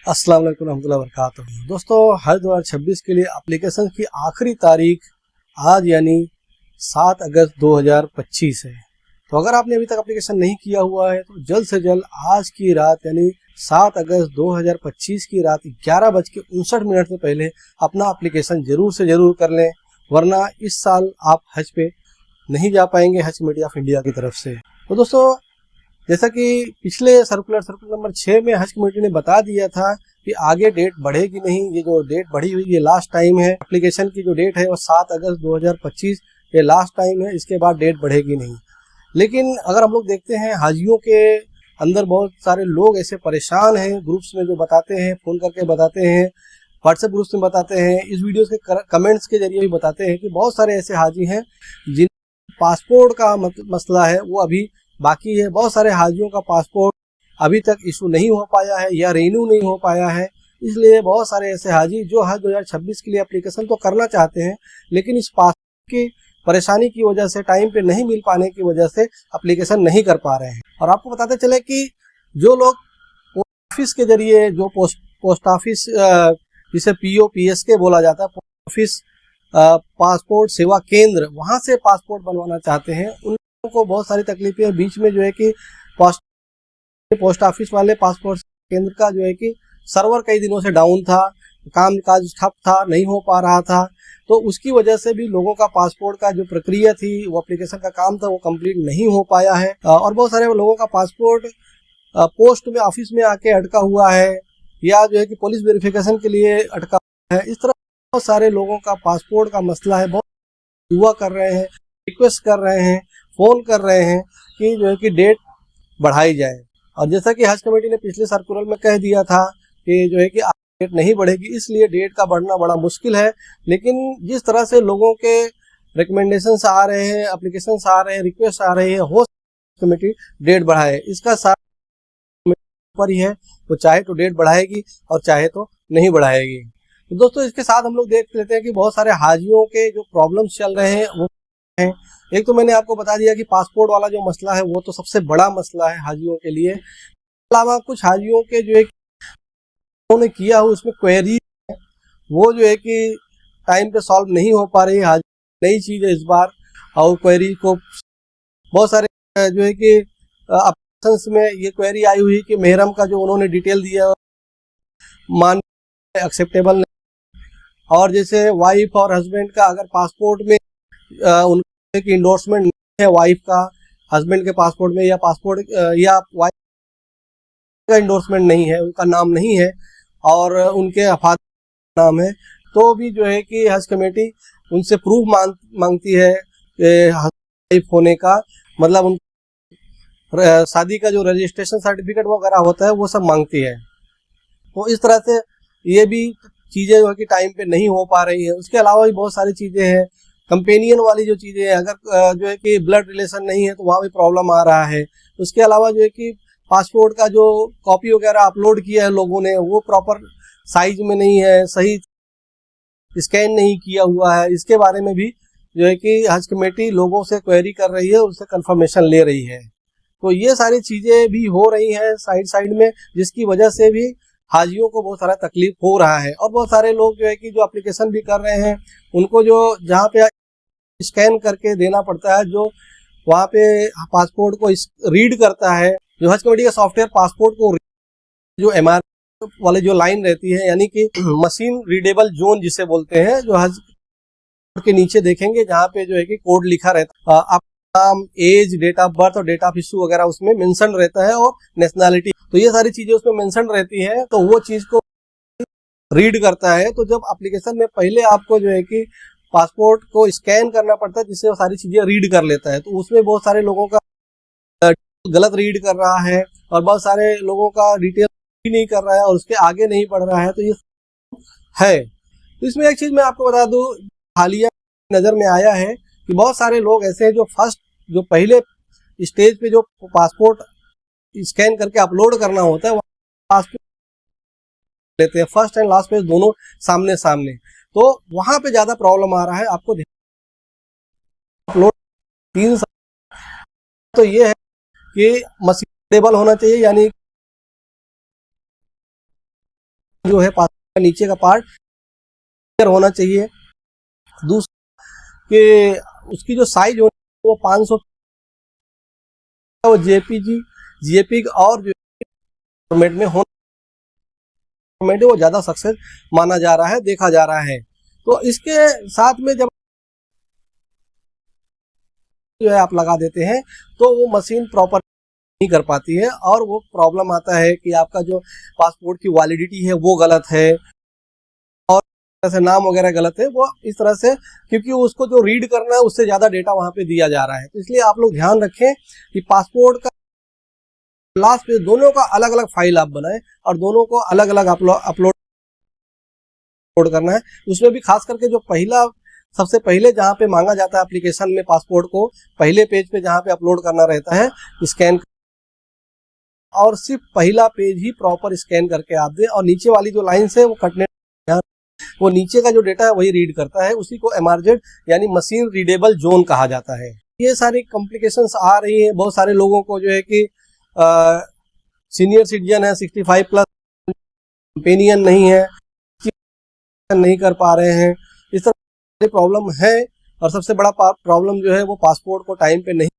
अस्सलाम वालेकुम रहमतुल्लाहि व बरकातुहू। दोस्तों, हज 2026 के लिए एप्लीकेशन की आखिरी तारीख आज यानी 7 अगस्त 2025 है। तो अगर आपने अभी तक एप्लीकेशन नहीं किया हुआ है तो जल्द से जल्द आज की रात यानी 7 अगस्त 2025 की रात 11:59 से पहले अपना एप्लीकेशन जरूर से जरूर कर लें, वरना इस साल आप हज पे नहीं जा पाएंगे हज कमेटी ऑफ इंडिया की तरफ से। तो दोस्तों, जैसा कि पिछले सर्कुलर नंबर 6 में हज कमेटी ने बता दिया था कि आगे डेट बढ़ेगी नहीं। ये जो डेट बढ़ी हुई ये लास्ट टाइम है। एप्लीकेशन की जो डेट है वो 7 अगस्त 2025 ये लास्ट टाइम है, इसके बाद डेट बढ़ेगी नहीं। लेकिन अगर हम लोग देखते हैं हाजियों के अंदर बहुत सारे लोग ऐसे परेशान हैं, ग्रुप्स में जो बताते हैं, फ़ोन करके बताते हैं, व्हाट्सएप ग्रुप्स में बताते हैं, इस वीडियो के कमेंट्स के जरिए भी बताते हैं कि बहुत सारे ऐसे हाजी हैं जिन पासपोर्ट का मसला है वो अभी बाकी है। बहुत सारे हाजियों का पासपोर्ट अभी तक इशू नहीं हो पाया है या रिन्यू नहीं हो पाया है। इसलिए बहुत सारे ऐसे हाजी जो हज 2026 के लिए एप्लीकेशन तो करना चाहते हैं, लेकिन इस पासपोर्ट की परेशानी की वजह से, टाइम पे नहीं मिल पाने की वजह से एप्लीकेशन नहीं कर पा रहे हैं। और आपको बताते चले कि जो लोग पोस्ट ऑफिस के जरिए, जो पोस्ट ऑफिस जिसे POPSK बोला जाता है, पोस्ट ऑफिस पासपोर्ट सेवा केंद्र, वहाँ से पासपोर्ट बनवाना चाहते हैं, उन लोगों को बहुत सारी तकलीफें हैं। बीच में जो है कि पोस्ट ऑफिस वाले पासपोर्ट केंद्र का जो है कि सर्वर कई दिनों से डाउन था, काम काज ठप था, नहीं हो पा रहा था। तो उसकी वजह से भी लोगों का पासपोर्ट का जो प्रक्रिया थी, वो एप्लीकेशन का काम था, वो कंप्लीट नहीं हो पाया है। और बहुत सारे लोगों का पासपोर्ट पोस्ट में ऑफिस में आके अटका हुआ है, या जो है कि पुलिस वेरिफिकेशन के लिए अटका हुआ है। इस तरह बहुत सारे लोगों का पासपोर्ट का मसला है। बहुत दुआ कर रहे हैं, रिक्वेस्ट कर रहे हैं, फ़ोन कर रहे हैं कि जो है कि डेट बढ़ाई जाए। और जैसा कि हज कमेटी ने पिछले सर्कुलर में कह दिया था कि जो है कि डेट नहीं बढ़ेगी, इसलिए डेट का बढ़ना बड़ा मुश्किल है। लेकिन जिस तरह से लोगों के रिकमेंडेशंस आ रहे हैं, एप्लीकेशंस आ रहे हैं, रिक्वेस्ट आ रही है, हो कमेटी डेट बढ़ाए, इसका सारा पर ही है। वो चाहे तो डेट बढ़ाएगी और चाहे तो नहीं बढ़ाएगी। तो दोस्तों, इसके साथ हम लोग देख लेते हैं कि बहुत सारे हाजियों के जो प्रॉब्लम्स चल रहे हैं वो हैं। एक तो मैंने आपको बता दिया कि पासपोर्ट वाला जो मसला है वो तो सबसे बड़ा मसला है हाजियों के लिए। अलावा कुछ हाजियों के जो है उन्होंने किया हो उसमें क्वेरी है, वो जो है कि टाइम पे सॉल्व नहीं हो पा रही। हाजी नई चीज़ है इस बार, और क्वेरी को बहुत सारे जो है कि ऑप्शंस में ये क्वेरी आई हुई कि मेहरम का जो उन्होंने डिटेल दिया मान एक्सेप्टेबल नहीं। और जैसे वाइफ और हस्बैंड का अगर पासपोर्ट में उनके की इंडोर्समेंट नहीं है, वाइफ का हस्बैंड के पासपोर्ट में, या पासपोर्ट या वाइफ का इंडोर्समेंट नहीं है, उनका नाम नहीं है और उनके फादर नाम है, तो भी जो है कि हज कमेटी उनसे प्रूफ मांगती है वाइफ होने का। मतलब उन शादी का जो रजिस्ट्रेशन सर्टिफिकेट वगैरह होता है वो सब मांगती है। तो इस तरह से ये भी चीज़ें जो है कि टाइम पे नहीं हो पा रही है। उसके अलावा भी बहुत सारी चीज़ें हैं, कंपेनियन वाली जो चीज़ें हैं, अगर जो है कि ब्लड रिलेशन नहीं है तो वहाँ भी प्रॉब्लम आ रहा है। उसके अलावा जो है कि पासपोर्ट का जो कॉपी वगैरह अपलोड किया है लोगों ने, वो प्रॉपर साइज में नहीं है, सही स्कैन नहीं किया हुआ है। इसके बारे में भी जो है कि हज कमेटी लोगों से क्वेरी कर रही है, उससे कंफर्मेशन ले रही है। तो ये सारी चीज़ें भी हो रही हैं साइड में, जिसकी वजह से भी हाजियों को बहुत सारा तकलीफ हो रहा है। और बहुत सारे लोग जो है कि जो एप्लीकेशन भी कर रहे हैं, उनको जो जहाँ पे स्कैन करके देना पड़ता है, जो वहाँ पे पासपोर्ट को रीड करता है, जो हज कमेटी का सॉफ्टवेयर पासपोर्ट को जो MR वाले जो लाइन रहती है, यानी कि मशीन रीडेबल जोन जिसे बोलते हैं, जो हज के नीचे देखेंगे जहाँ पे जो है कि कोड लिखा रहता है, आप नाम, एज, डेट ऑफ बर्थ और डेट ऑफ इशू वगैरह उसमें मेंशन रहता है, और नेशनैलिटी, तो ये सारी चीजें उसमें मेंशन रहती हैं। तो वो चीज को रीड करता है। तो जब एप्लीकेशन में पहले आपको जो है कि पासपोर्ट को स्कैन करना पड़ता है, जिससे वो सारी चीजें रीड कर लेता है, तो उसमें बहुत सारे लोगों का गलत रीड कर रहा है और बहुत सारे लोगों का डिटेल नहीं कर रहा है और उसके आगे नहीं बढ़ रहा है। तो ये है। तो इसमें एक चीज मैं आपको बता दूं, हालिया नजर में आया है कि बहुत सारे लोग ऐसे हैं जो पहले स्टेज पे जो पासपोर्ट स्कैन करके अपलोड करना होता है, पासपोर्ट लेते हैं, फर्स्ट एंड लास्ट पेज दोनों सामने सामने। तो वहां पे ज्यादा प्रॉब्लम आ रहा है। आपको अपलोड 3 तो ये है कि मशीन टेबल होना चाहिए, यानी जो है पासपोर्ट का नीचे का पार्ट क्लियर होना चाहिए। दूसरा कि उसकी जो साइज होती है वो 500 वो जेपीजी जेपीग और जो फॉर्मेट में होना फॉर्मेट वो ज़्यादा सक्सेस माना जा रहा है, देखा जा रहा है। तो इसके साथ में जब जो है आप लगा देते हैं तो वो मशीन प्रॉपर नहीं कर पाती है और वो प्रॉब्लम आता है कि आपका जो पासपोर्ट की वैलिडिटी है वो गलत है और जैसे नाम वगैरह गलत है, वो इस तरह से, क्योंकि उसको जो रीड करना है उससे ज़्यादा डेटा वहाँ पे दिया जा रहा है। तो इसलिए आप लोग ध्यान रखें कि पासपोर्ट का लास्ट पेज दोनों का अलग अलग फाइल आप बनाएं और दोनों को अलग अलग अपलोड करना है। उसमें भी खास करके जो सबसे पहले जहाँ पे मांगा जाता है एप्लीकेशन में पासपोर्ट को, पहले पेज पे जहाँ पे अपलोड करना रहता है स्कैन, और सिर्फ पहला पेज ही प्रॉपर स्कैन करके आप दें और नीचे वाली जो लाइन्स है वो कटने, वो नीचे का जो डेटा है वही रीड करता है। उसी को एमआरजेड यानी मशीन रीडेबल जोन कहा जाता है। ये सारी कॉम्प्लिकेशंस आ रही हैं। बहुत सारे लोगों को जो है कि सीनियर सिटीजन है 65 प्लस, कंपेनियन नहीं है, नहीं कर पा रहे हैं, इस तरह की प्रॉब्लम है। और सबसे बड़ा प्रॉब्लम जो है वो पासपोर्ट को टाइम पे नहीं।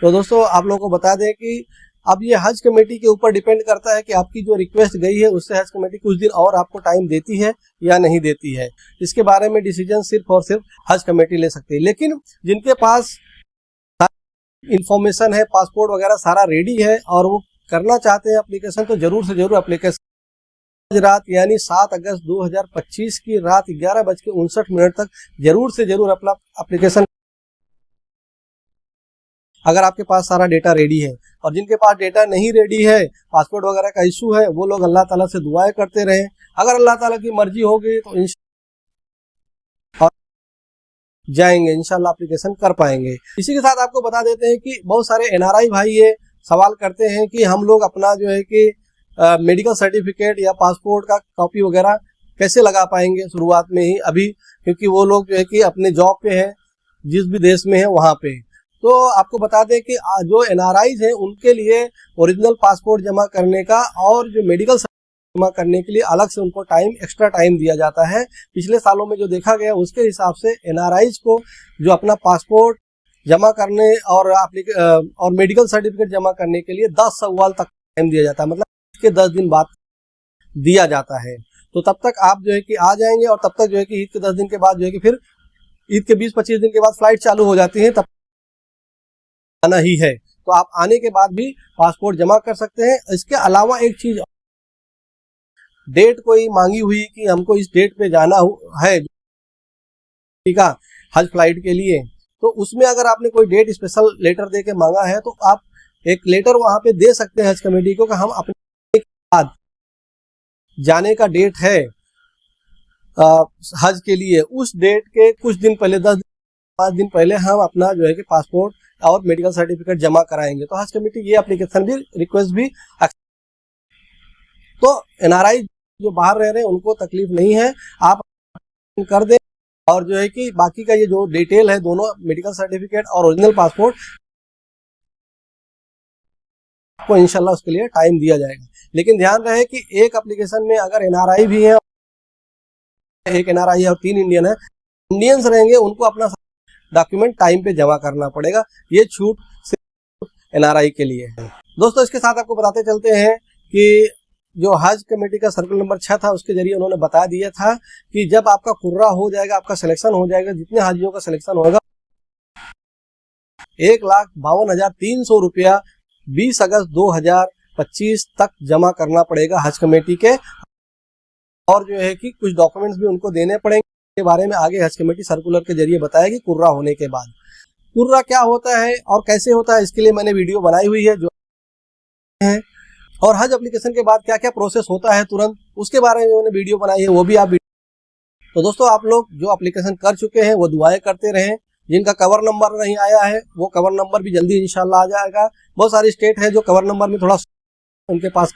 तो दोस्तों आप लोगों को बता दें कि अब ये हज कमेटी के ऊपर डिपेंड करता है कि आपकी जो रिक्वेस्ट गई है उससे हज कमेटी कुछ दिन और आपको टाइम देती है या नहीं देती है। इसके बारे में डिसीजन सिर्फ और सिर्फ हज कमेटी ले सकती है। लेकिन जिनके पास इंफॉर्मेशन है, पासपोर्ट वगैरह सारा रेडी है और वो करना चाहते हैं एप्लीकेशन, तो जरूर से जरूर एप्लीकेशन रात यानी 7 अगस्त 2025 की रात 11:59 तक जरूर से जरूर अपना एप्लीकेशन, अगर आपके पास सारा डेटा रेडी है। और जिनके पास डेटा नहीं रेडी है, पासपोर्ट वगैरह का इशू है, वो लोग अल्लाह ताला से दुआएं करते रहें। अगर अल्लाह ताला की मर्जी होगी तो इंशाल्लाह जाएंगे, इंशाल्लाह एप्लीकेशन कर पाएंगे। इसी के साथ आपको बता देते हैं कि बहुत सारे एनआरआई भाई ये सवाल करते हैं कि हम लोग अपना जो है कि मेडिकल सर्टिफिकेट या पासपोर्ट का कॉपी वगैरह कैसे लगा पाएंगे शुरुआत में ही अभी, क्योंकि वो लोग जो है कि अपने जॉब पे हैं, जिस भी देश में है वहाँ पे। तो आपको बता दें कि जो एनआरआईज हैं उनके लिए ओरिजिनल पासपोर्ट जमा करने का और जो मेडिकल जमा करने के लिए अलग से उनको एक्स्ट्रा टाइम दिया जाता है। पिछले सालों में जो देखा गया उसके हिसाब से एनआरआईज को जो अपना पासपोर्ट जमा करने और मेडिकल सर्टिफिकेट जमा करने के लिए 10 सवाल तक टाइम दिया जाता है, मतलब इसके 10 दिन बाद दिया जाता है। तो तब तक आप जो है कि आ जाएंगे और तब तक जो है कि ईद के 10 दिन के बाद जो है कि फिर ईद के 20-25 दिन के बाद फ्लाइट चालू हो जाती है, तब आना ही है। तो आप आने के बाद भी पासपोर्ट जमा कर सकते हैं। इसके अलावा एक चीज, डेट कोई मांगी हुई कि हमको इस डेट पे जाना है, ठीक है, हज फ्लाइट के लिए, तो उसमें अगर आपने कोई डेट स्पेशल लेटर दे के मांगा है तो आप एक लेटर वहां पे दे सकते हैं हज कमेटी को कि हम अपने बाद जाने का डेट है हज के लिए, उस डेट के कुछ दिन पहले 10-5 दिन पहले हम अपना जो है कि पासपोर्ट और मेडिकल सर्टिफिकेट जमा कराएंगे। तो हज कमेटी ये एप्लीकेशन भी रिक्वेस्ट भी, तो एनआरआई जो बाहर रह रहे हैं उनको तकलीफ नहीं है, आप कर दें। और जो है कि बाकी का ये जो डिटेल है, दोनों मेडिकल सर्टिफिकेट और ओरिजिनल पासपोर्ट को इंशाल्लाह उसके लिए टाइम दिया जाएगा। लेकिन ध्यान रहे कि एक एप्लीकेशन में अगर एनआरआई भी है, एक एनआरआई है और 3 इंडियन है, इंडियंस रहेंगे उनको अपना डॉक्यूमेंट टाइम पे जमा करना पड़ेगा। ये छूट सिर्फ एनआरआई के लिए है। दोस्तों इसके साथ आपको बताते चलते हैं कि जो हज कमेटी का सर्कुलर नंबर 6 था उसके जरिए उन्होंने बता दिया था कि जब आपका कुर्रा हो जाएगा, आपका सिलेक्शन हो जाएगा, जितने हाजियों का सिलेक्शन होगा 1,52,300 रुपया 20 अगस्त 2025 तक जमा करना पड़ेगा हज कमेटी के। और जो है कि कुछ डॉक्यूमेंट्स भी उनको देने पड़ेंगे, के बारे में आगे हज कमेटी सर्कुलर के जरिए बताएगी। कुर्रा होने के बाद कुर्रा क्या होता है और कैसे होता है, इसके लिए मैंने वीडियो बनाई हुई है जो है, और हज एप्लीकेशन के बाद क्या क्या प्रोसेस होता है तुरंत, उसके बारे में मैंने वीडियो बनाई है, वो भी आप। तो दोस्तों आप लोग जो एप्लीकेशन कर चुके हैं वो दुआएं करते रहें। जिनका कवर नंबर नहीं आया है वो कवर नंबर भी जल्दी इंशाल्लाह आ जाएगा। बहुत सारी स्टेट है जो कवर नंबर में थोड़ा उनके पास,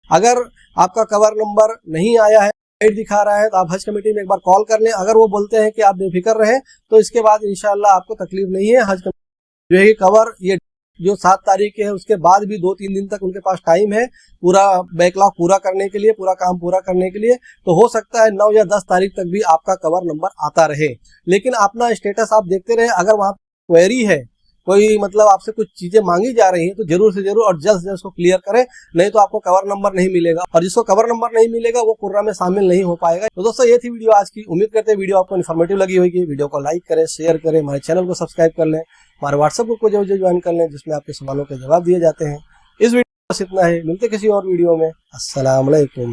अगर आपका कवर नंबर नहीं आया है, दिखा रहा है, तो आप हज कमेटी में एक बार कॉल कर लें। अगर वो बोलते हैं कि आप बेफिक्र रहें तो इसके बाद इंशाल्लाह आपको तकलीफ नहीं है। हज जो है कवर ये जो 7 तारीख के है उसके बाद भी 2-3 दिन तक उनके पास टाइम है पूरा बैकलॉग पूरा करने के लिए, पूरा काम पूरा करने के लिए। तो हो सकता है 9 या 10 तारीख तक भी आपका कवर नंबर आता रहे, लेकिन अपना स्टेटस आप देखते रहे। अगर वहाँ क्वेरी है, कोई मतलब आपसे कुछ चीजें मांगी जा रही हैं, तो जरूर से जरूर और जल्द से जल्द उसको क्लियर करें, नहीं तो आपको कवर नंबर नहीं मिलेगा। और जिसको कवर नंबर नहीं मिलेगा वो कुर्रा में शामिल नहीं हो पाएगा। तो दोस्तों ये थी वीडियो आज की। उम्मीद करते हैं वीडियो आपको इन्फॉर्मेटिव लगी होगी। वीडियो को लाइक करें, शेयर करें, हमारे चैनल को सब्सक्राइब कर लें, हमारे व्हाट्सएप ग्रुप को जरूर ज्वाइन कर लें जिसमें आपके सवालों के जवाब दिए जाते हैं। इस वीडियो में बस इतना है, मिलते किसी और वीडियो में। अस्सलाम वालेकुम।